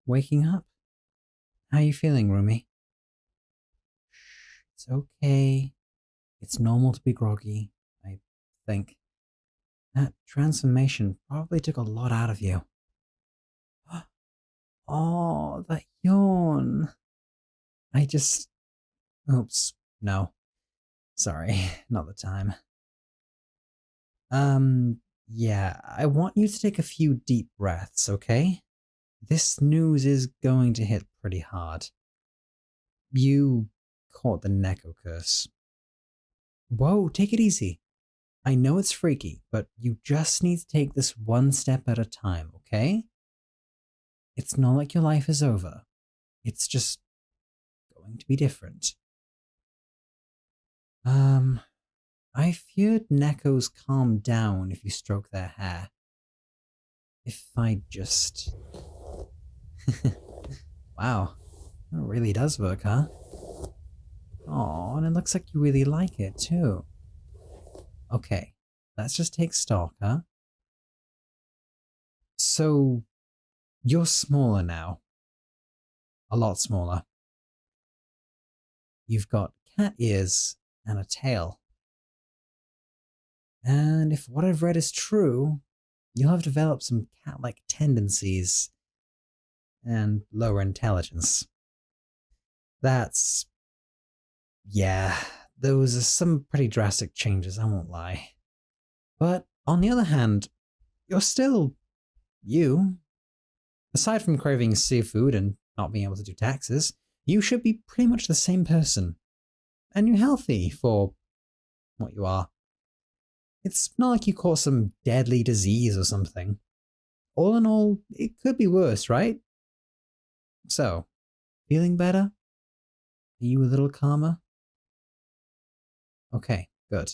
waking up? How you feeling, Rumi? Shh, it's okay. It's normal to be groggy, I think. That transformation probably took a lot out of you. Oh, that yawn. I just... Oops, no. Sorry, not the time. Yeah, I want you to take a few deep breaths, okay? This news is going to hit pretty hard. You caught the Neko curse. Whoa, take it easy. I know it's freaky, but you just need to take this one step at a time, okay? It's not like your life is over. It's just going to be different. I feared Nekos calm down if you stroke their hair. If I just... Wow, that really does work, huh? Aw, and it looks like you really like it, too. Okay, let's just take stock, huh? So, you're smaller now. A lot smaller. You've got cat ears and a tail. And if what I've read is true, you'll have developed some cat-like tendencies and lower intelligence. That's... yeah, those are some pretty drastic changes, I won't lie. But on the other hand, you're still... you. Aside from craving seafood and not being able to do taxes, you should be pretty much the same person. And you're healthy for what you are. It's not like you caught some deadly disease or something. All in all, it could be worse, right? So, feeling better? Are you a little calmer? Okay, good.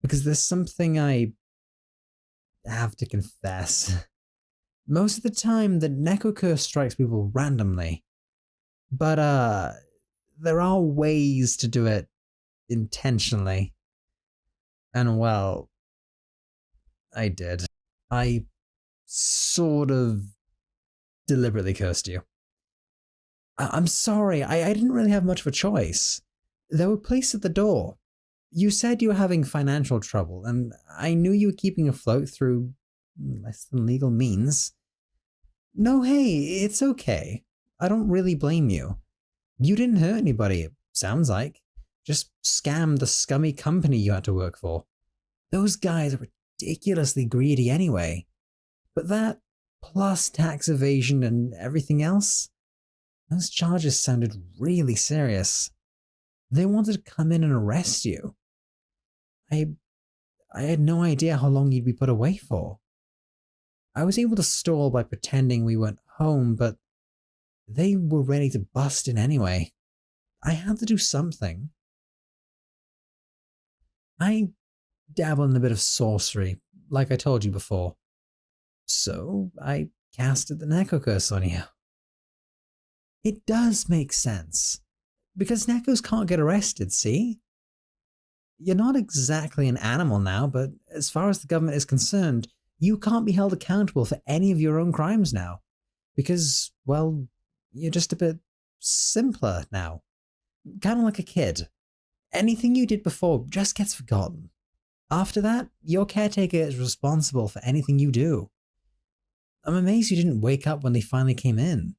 Because there's something I have to confess. Most of the time, the Neko curse strikes people randomly. But, there are ways to do it intentionally. And well, I did. I sort of deliberately cursed you. I'm sorry, I didn't really have much of a choice. There were police at the door. You said you were having financial trouble, and I knew you were keeping afloat through less than legal means. No, hey, it's okay. I don't really blame you. You didn't hurt anybody, it sounds like. Just scammed the scummy company you had to work for. Those guys are ridiculously greedy anyway. But that, plus tax evasion and everything else, those charges sounded really serious. They wanted to come in and arrest you. I had no idea how long you'd be put away for. I was able to stall by pretending we weren't home, but they were ready to bust in anyway. I had to do something. I dabble in a bit of sorcery, like I told you before. So I casted the Neko curse on you. It does make sense. Because Nekos can't get arrested, see? You're not exactly an animal now, but as far as the government is concerned, you can't be held accountable for any of your own crimes now. Because, well, you're just a bit simpler now. Kind of like a kid. Anything you did before just gets forgotten. After that, your caretaker is responsible for anything you do. I'm amazed you didn't wake up when they finally came in.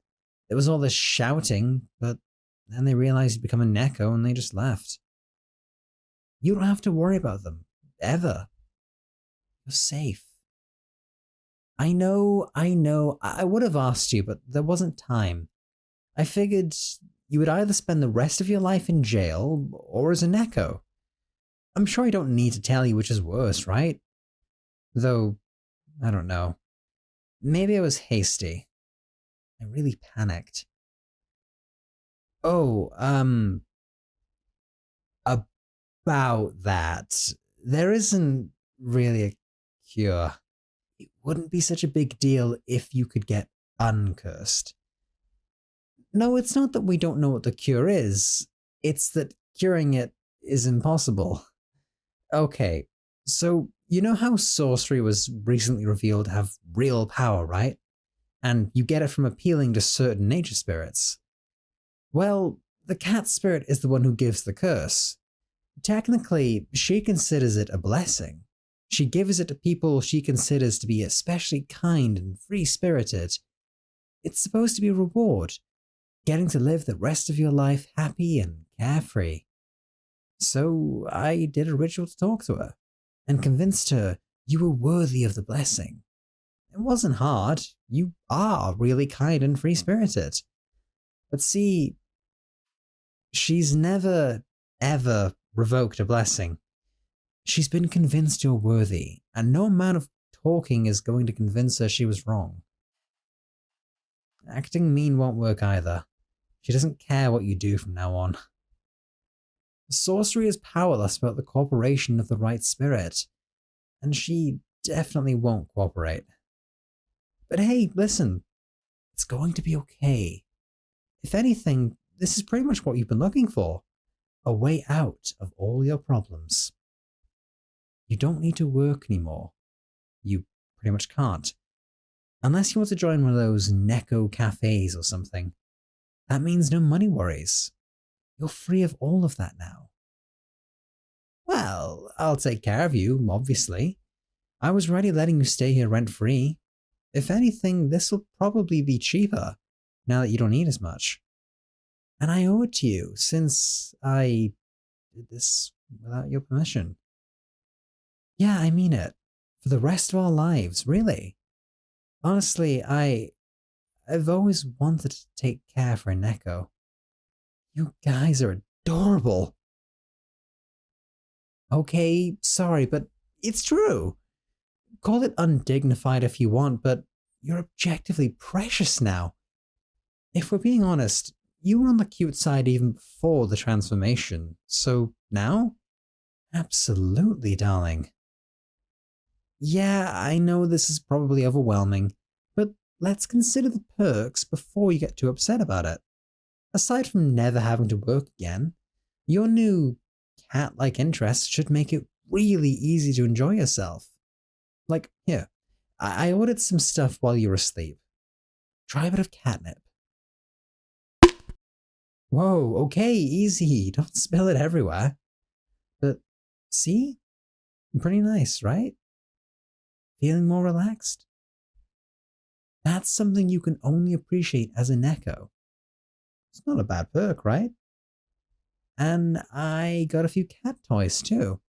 There was all this shouting, but then they realized you'd become a Neko and they just left. You don't have to worry about them. Ever. You're safe. I know, I would have asked you, but there wasn't time. I figured you would either spend the rest of your life in jail or as a Neko. I'm sure I don't need to tell you which is worse, right? Though, I don't know. Maybe I was hasty. I really panicked. Oh, about that. There isn't really a cure. It wouldn't be such a big deal if you could get uncursed. No, it's not that we don't know what the cure is. It's that curing it is impossible. Okay, so you know how sorcery was recently revealed to have real power, right? and you get it from appealing to certain nature spirits. Well, the cat spirit is the one who gives the curse. Technically, she considers it a blessing. She gives it to people she considers to be especially kind and free-spirited. It's supposed to be a reward, getting to live the rest of your life happy and carefree. So I did a ritual to talk to her, and convinced her you were worthy of the blessing. It wasn't hard, you are really kind and free-spirited. But see, she's never, ever revoked a blessing. She's been convinced you're worthy, and no amount of talking is going to convince her she was wrong. Acting mean won't work either. She doesn't care what you do from now on. Sorcery is powerless without the cooperation of the right spirit, and she definitely won't cooperate. But hey, listen, it's going to be okay. If anything, this is pretty much what you've been looking for. A way out of all your problems. You don't need to work anymore. You pretty much can't. Unless you want to join one of those Neko cafes or something. That means no money worries. You're free of all of that now. Well, I'll take care of you, obviously. I was already letting you stay here rent-free. If anything, this will probably be cheaper, now that you don't need as much. And I owe it to you, since I did this without your permission. Yeah, I mean it. For the rest of our lives, really. Honestly, I've always wanted to take care for Neko. You guys are adorable. Okay, sorry, but it's true. Call it undignified if you want, but you're objectively precious now. If we're being honest, you were on the cute side even before the transformation, so now? Absolutely, darling. Yeah, I know this is probably overwhelming, but let's consider the perks before you get too upset about it. Aside from never having to work again, your new cat-like interests should make it really easy to enjoy yourself. Like, here, I ordered some stuff while you were asleep. Try a bit of catnip. Whoa, okay, easy, don't spill it everywhere. But, see? Pretty nice, right? Feeling more relaxed? That's something you can only appreciate as a Neko. It's not a bad perk, right? And I got a few cat toys too.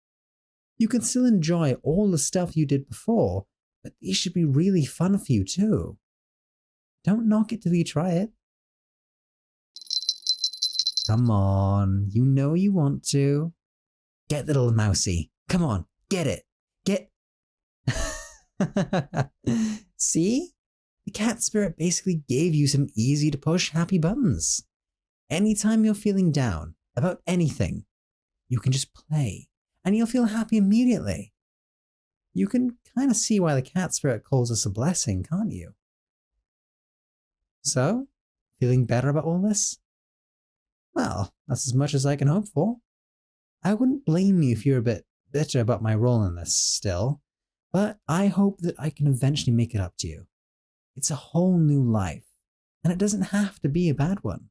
You can still enjoy all the stuff you did before, but these should be really fun for you too. Don't knock it till you try it. Come on, you know you want to. Get the little mousey. Come on, get it. Get... See? The cat spirit basically gave you some easy to push happy buttons. Anytime you're feeling down about anything, you can just play and you'll feel happy immediately. You can kind of see why the cat spirit calls us a blessing, can't you? So, feeling better about all this? Well, that's as much as I can hope for. I wouldn't blame you if you're a bit bitter about my role in this still, but I hope that I can eventually make it up to you. It's a whole new life, and it doesn't have to be a bad one.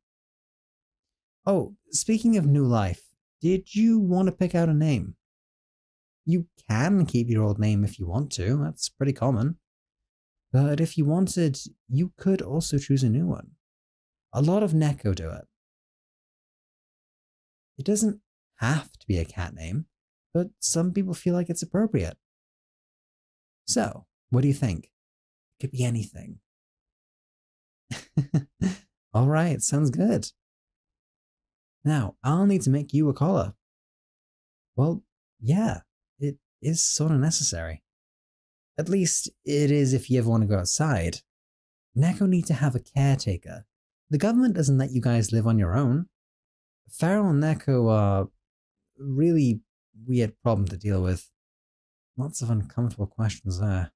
Oh, speaking of new life, did you want to pick out a name? You can keep your old name if you want to, that's pretty common. But if you wanted, you could also choose a new one. A lot of Neko do it. It doesn't have to be a cat name, but some people feel like it's appropriate. So, what do you think? It could be anything. Alright, sounds good. Now, I'll need to make you a collar. Well, yeah, it is sort of necessary. At least, it is if you ever want to go outside. Neko need to have a caretaker. The government doesn't let you guys live on your own. Feral and Neko are really weird problem to deal with. Lots of uncomfortable questions there.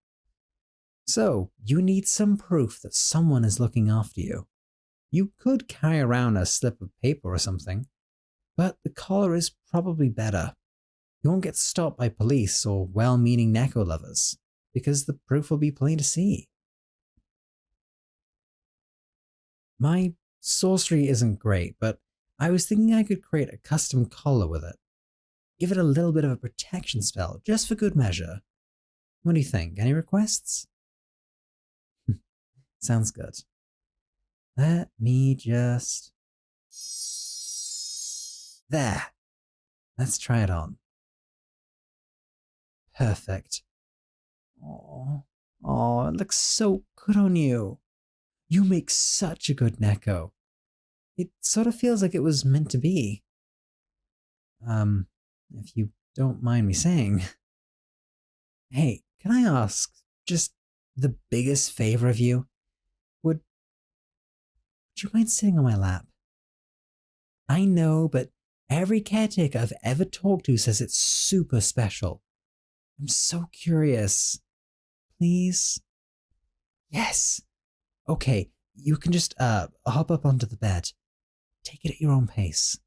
So, you need some proof that someone is looking after you. You could carry around a slip of paper or something, but the collar is probably better. You won't get stopped by police or well-meaning Neko lovers, because the proof will be plain to see. My sorcery isn't great, but I was thinking I could create a custom collar with it. Give it a little bit of a protection spell, just for good measure. What do you think? Any requests? Sounds good. Let me just... There! Let's try it on. Perfect. Oh, it looks so good on you. You make such a good Neko. It sort of feels like it was meant to be. If you don't mind me saying. Hey, can I ask just the biggest favor of you? Would you mind sitting on my lap? I know, but every caretaker I've ever talked to says it's super special. I'm so curious. Please? Yes. Okay, you can just hop up onto the bed. Take it at your own pace.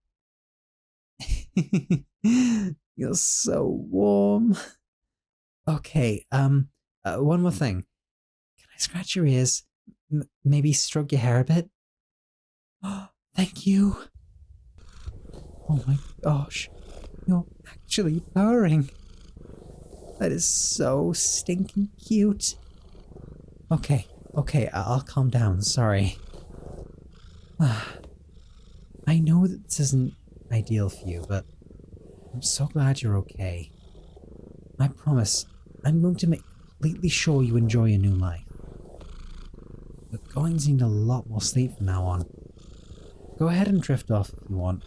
You're so warm. Okay, one more thing. Can I scratch your ears? Maybe stroke your hair a bit? Oh, thank you. Oh my gosh, you're actually purring. That is so stinking cute. Okay, I'll calm down, sorry. I know that this isn't ideal for you, but I'm so glad you're okay. I promise, I'm going to make completely sure you enjoy your new life. You're going to need a lot more sleep from now on. Go ahead and drift off if you want.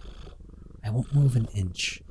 I won't move an inch.